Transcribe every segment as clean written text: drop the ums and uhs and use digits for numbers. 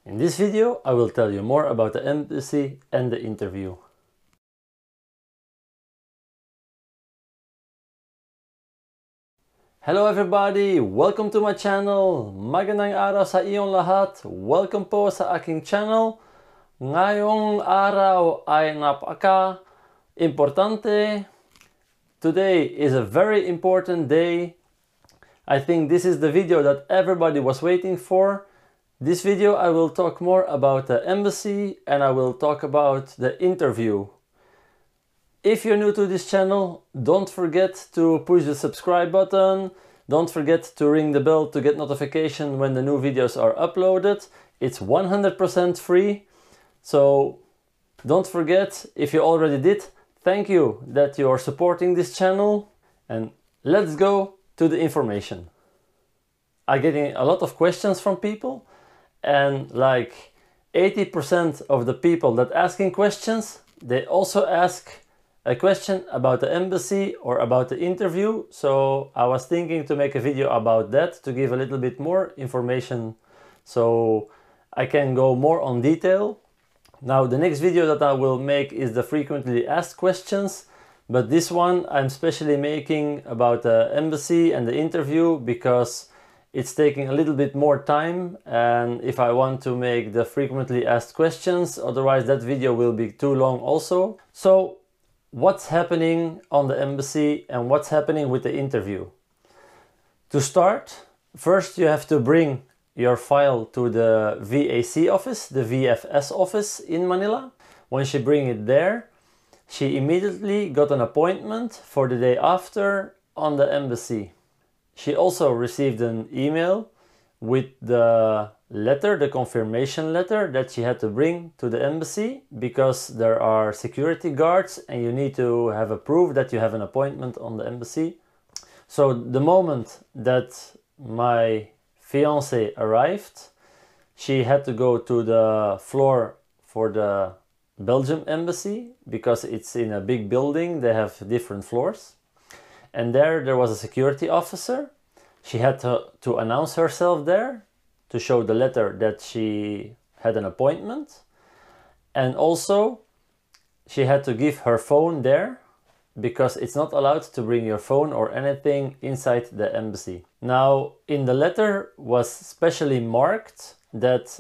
In this video, I will tell you more about the embassy and the interview. Hello everybody! Welcome to my channel! Magandang araw sa iyong lahat! Welcome po sa aking channel. Ngayong araw ay napaka-importante. Today is a very important day. I think this is the video that everybody was waiting for. This video I will talk more about the embassy and I will talk about the interview. If you're new to this channel, don't forget to push the subscribe button. Don't forget to ring the bell to get notification when the new videos are uploaded. It's 100% free. So don't forget, if you already did, thank you that you are supporting this channel. And let's go to the information. I'm getting a lot of questions from people. And like 80% of the people that asking questions, they also ask a question about the embassy or about the interview. So I was thinking to make a video about that to give a little bit more information so I can go more on detail. Now the next video that I will make is the frequently asked questions, but this one I'm specially making about the embassy and the interview because it's taking a little bit more time, and if I want to make the frequently asked questions, otherwise that video will be too long also. So what's happening on the embassy and what's happening with the interview? To start, first you have to bring your file to the VAC office, the VFS office in Manila. Once you bring it there, she immediately got an appointment for the day after on the embassy. She also received an email with the letter, the confirmation letter that she had to bring to the embassy because there are security guards and you need to have a proof that you have an appointment on the embassy. So the moment that my fiancée arrived, she had to go to the floor for the Belgium Embassy because it's in a big building, they have different floors. And there was a security officer. She had to announce herself there to show the letter that she had an appointment. And also she had to give her phone there because it's not allowed to bring your phone or anything inside the embassy. Now in the letter was specially marked that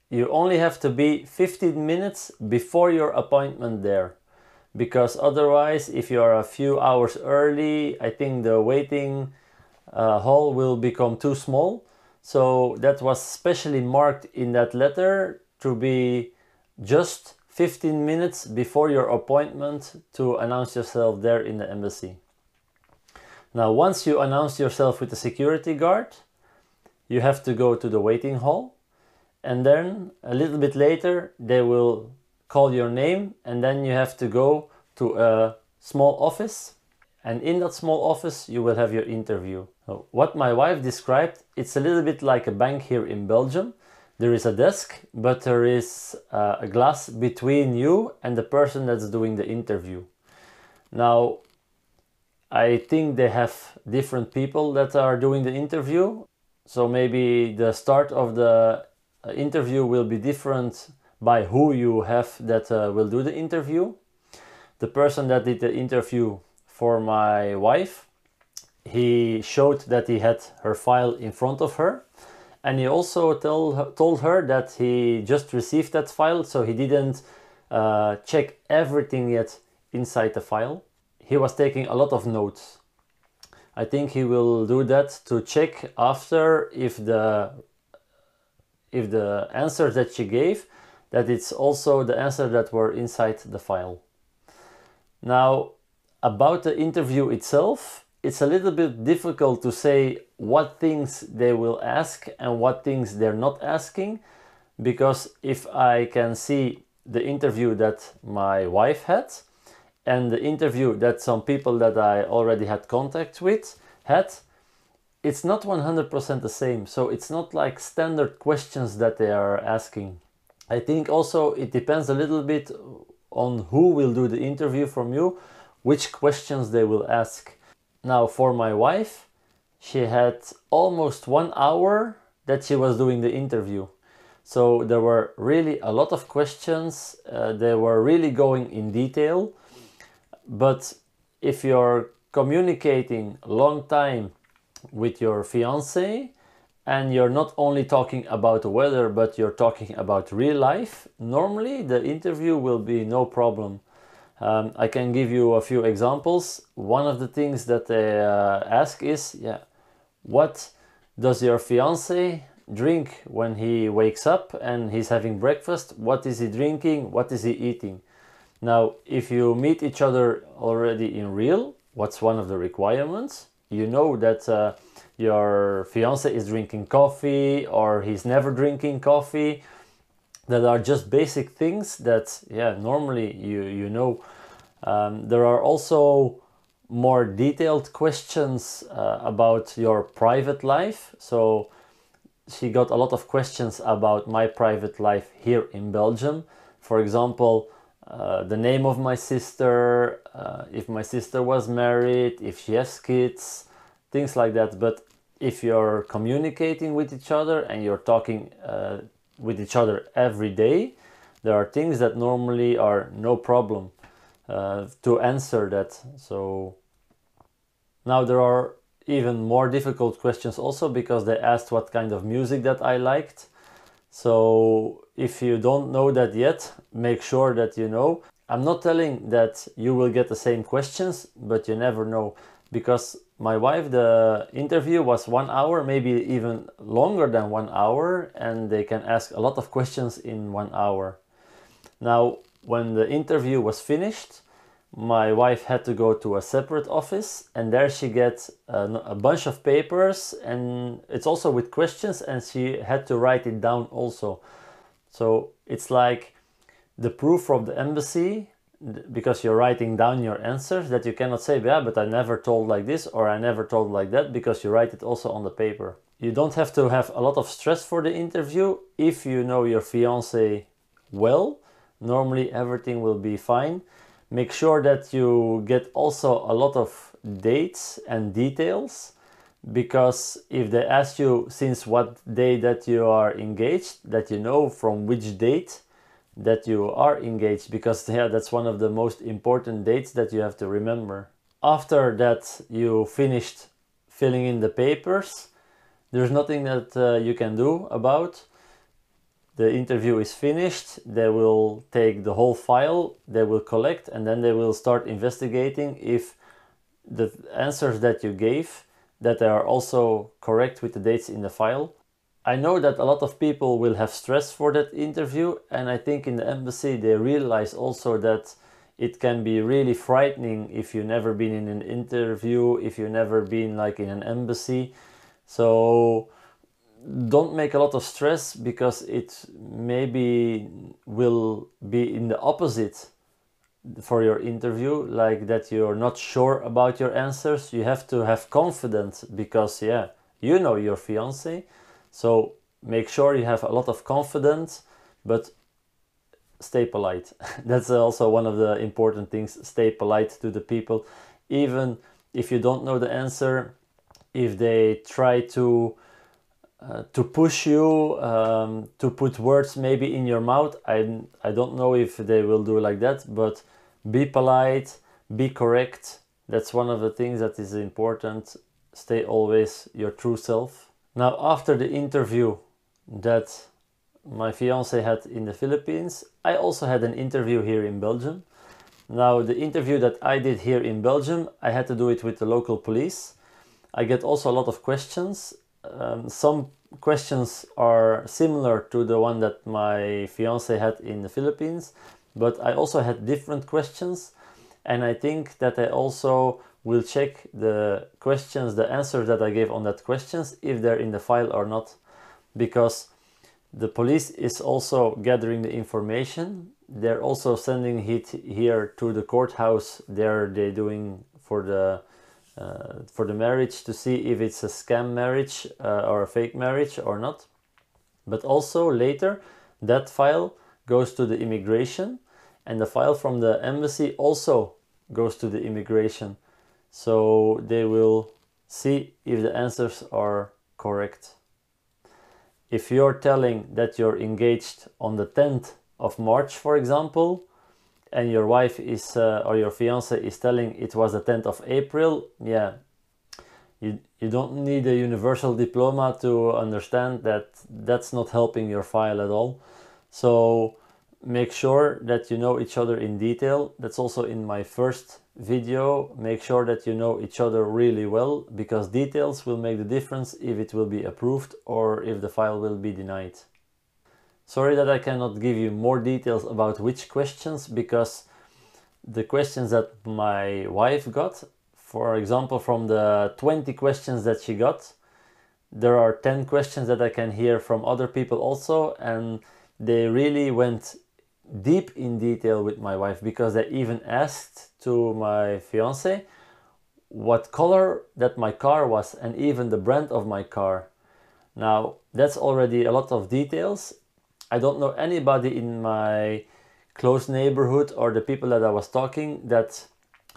you only have to be 15 minutes before your appointment there. Because otherwise, if you are a few hours early, I think the waiting hall will become too small. So that was specially marked in that letter to be just 15 minutes before your appointment to announce yourself there in the embassy. Now, once you announce yourself with the security guard, you have to go to the waiting hall. And then a little bit later, they will call your name, and then you have to go to a small office, and in that small office you will have your interview. So what my wife described, it's a little bit like a bank here in Belgium. There is a desk, but there is a glass between you and the person that's doing the interview. Now I think they have different people that are doing the interview, so maybe the start of the interview will be different by who you have that will do the interview. The person that did the interview for my wife, he showed that he had her file in front of her, and he also told her that he just received that file, so he didn't check everything yet inside the file. He was taking a lot of notes. I think he will do that to check after if the answers that she gave, that it's also the answer that were inside the file. Now, about the interview itself, it's a little bit difficult to say what things they will ask and what things they're not asking, because if I can see the interview that my wife had and the interview that some people that I already had contact with had, it's not 100% the same. So it's not like standard questions that they are asking. I think also it depends a little bit on who will do the interview from you, which questions they will ask. Now for my wife, she had almost 1 hour that she was doing the interview. So there were really a lot of questions. They were really going in detail. But if you're communicating a long time with your fiance and you're not only talking about the weather, but you're talking about real life, normally the interview will be no problem. I can give you a few examples. One of the things that they ask is, yeah, what does your fiance drink when he wakes up and he's having breakfast? What is he drinking? What is he eating? Now, if you meet each other already in real, what's one of the requirements? You know that your fiance is drinking coffee or he's never drinking coffee. That are just basic things that, yeah, normally you know. There are also more detailed questions about your private life. So she got a lot of questions about my private life here in Belgium. For example, the name of my sister, if my sister was married, if she has kids, things like that. But if you're communicating with each other and you're talking with each other every day, there are things that normally are no problem to answer that. So now there are even more difficult questions also, because they asked what kind of music that I liked. So if you don't know that yet, make sure that you know. I'm not telling that you will get the same questions, but you never know. Because my wife, the interview was 1 hour, maybe even longer than 1 hour, and they can ask a lot of questions in 1 hour. Now, when the interview was finished, my wife had to go to a separate office, and there she gets a bunch of papers, and it's also with questions, and she had to write it down also. So it's like the proof from the embassy, because you're writing down your answers, that you cannot say, yeah, but I never told like this or I never told like that, because you write it also on the paper. You don't have to have a lot of stress for the interview if you know your fiance well. Normally everything will be fine. Make sure that you get also a lot of dates and details, because if they ask you since what day that you are engaged, that you know from which date that you are engaged, because yeah, that's one of the most important dates that you have to remember. After that you finished filling in the papers, there's nothing that you can do about. The interview is finished, they will take the whole file, they will collect, and then they will start investigating if the answers that you gave, that they are also correct with the dates in the file. I know that a lot of people will have stress for that interview, and I think in the embassy they realize also that it can be really frightening if you've never been in an interview, if you've never been like in an embassy. So don't make a lot of stress, because it maybe will be in the opposite for your interview, like that you're not sure about your answers. You have to have confidence, because yeah, you know your fiance. So make sure you have a lot of confidence, but stay polite. That's also one of the important things. Stay polite to the people. Even if you don't know the answer, if they try to push you, to put words maybe in your mouth, I don't know if they will do like that, but be polite, be correct. That's one of the things that is important. Stay always your true self. Now, after the interview that my fiance had in the Philippines, I also had an interview here in Belgium. Now, the interview that I did here in Belgium, I had to do it with the local police. I get also a lot of questions. Some questions are similar to the one that my fiance had in the Philippines, but I also had different questions, and I think that I also will check the questions, the answers that I gave on that questions, if they're in the file or not, because the police is also gathering the information. They're also sending it here to the courthouse. They're doing for the marriage, to see if it's a scam marriage or a fake marriage or not. But also later that file goes to the immigration, and the file from the embassy also goes to the immigration. So they will see if the answers are correct. if you're telling that you're engaged on the 10th of March, for example, and your wife is or your fiance is telling it was the 10th of April, yeah, you don't need a universal diploma to understand that that's not helping your file at all. So make sure that you know each other in detail. That's also in my first video. Make sure that you know each other really well, because details will make the difference if it will be approved or if the file will be denied. Sorry that I cannot give you more details about which questions, because the questions that my wife got, for example, from the 20 questions that she got, there are 10 questions that I can hear from other people also, and they really went deep in detail with my wife, because they even asked to my fiance what color that my car was and even the brand of my car. Now that's already a lot of details. I don't know anybody in my close neighborhood or the people that I was talking that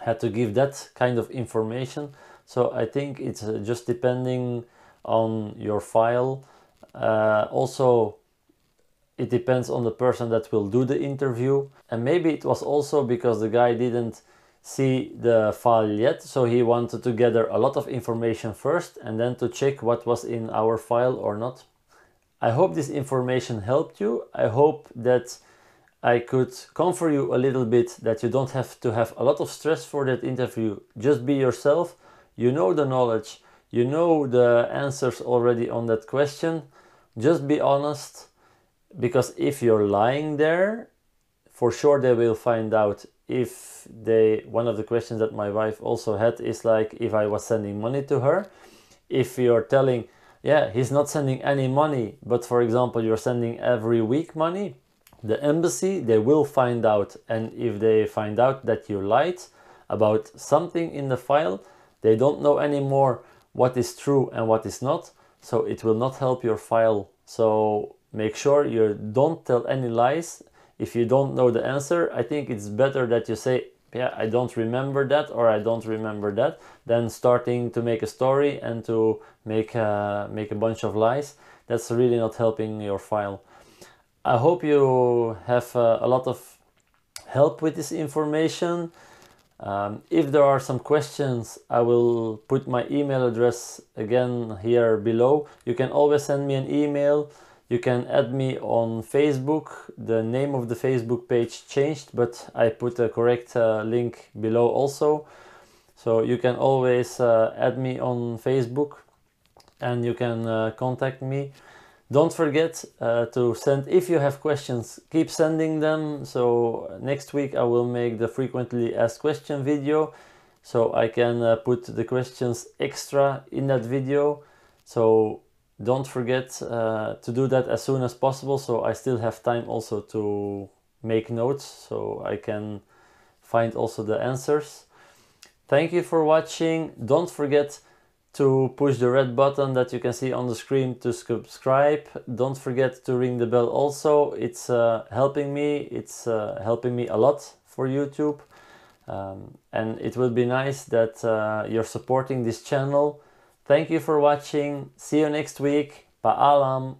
had to give that kind of information. So I think it's just depending on your file. Also, it depends on the person that will do the interview, and maybe it was also because the guy didn't see the file yet, so he wanted to gather a lot of information first and then to check what was in our file or not. I hope this information helped you. I hope that I could comfort you a little bit, that you don't have to have a lot of stress for that interview. Just be yourself. You know the knowledge, you know the answers already on that question. Just be honest, because if you're lying there, for sure they will find out. If one of the questions that my wife also had is like, if I was sending money to her. If you're telling, yeah, he's not sending any money, but for example you're sending every week money, the embassy, they will find out. And if they find out that you lied about something in the file, they don't know anymore what is true and what is not, so it will not help your file. So make sure you don't tell any lies. If you don't know the answer, I think it's better that you say, yeah, I don't remember that, or I don't remember that, than starting to make a story and to make a bunch of lies. That's really not helping your file. I hope you have a lot of help with this information. If there are some questions, I will put my email address again here below. You can always send me an email. You can add me on Facebook. The name of the Facebook page changed, but I put a correct link below also. So you can always add me on Facebook and you can contact me. Don't forget to send, if you have questions, keep sending them. So next week I will make the frequently asked question video, so I can put the questions extra in that video. So don't forget to do that as soon as possible, so I still have time also to make notes, so I can find also the answers. Thank you for watching. Don't forget to push the red button that you can see on the screen to subscribe. Don't forget to ring the bell also. It's helping me. It's helping me a lot for YouTube. And it will be nice that you're supporting this channel. Thank you for watching. See you next week. Paalam.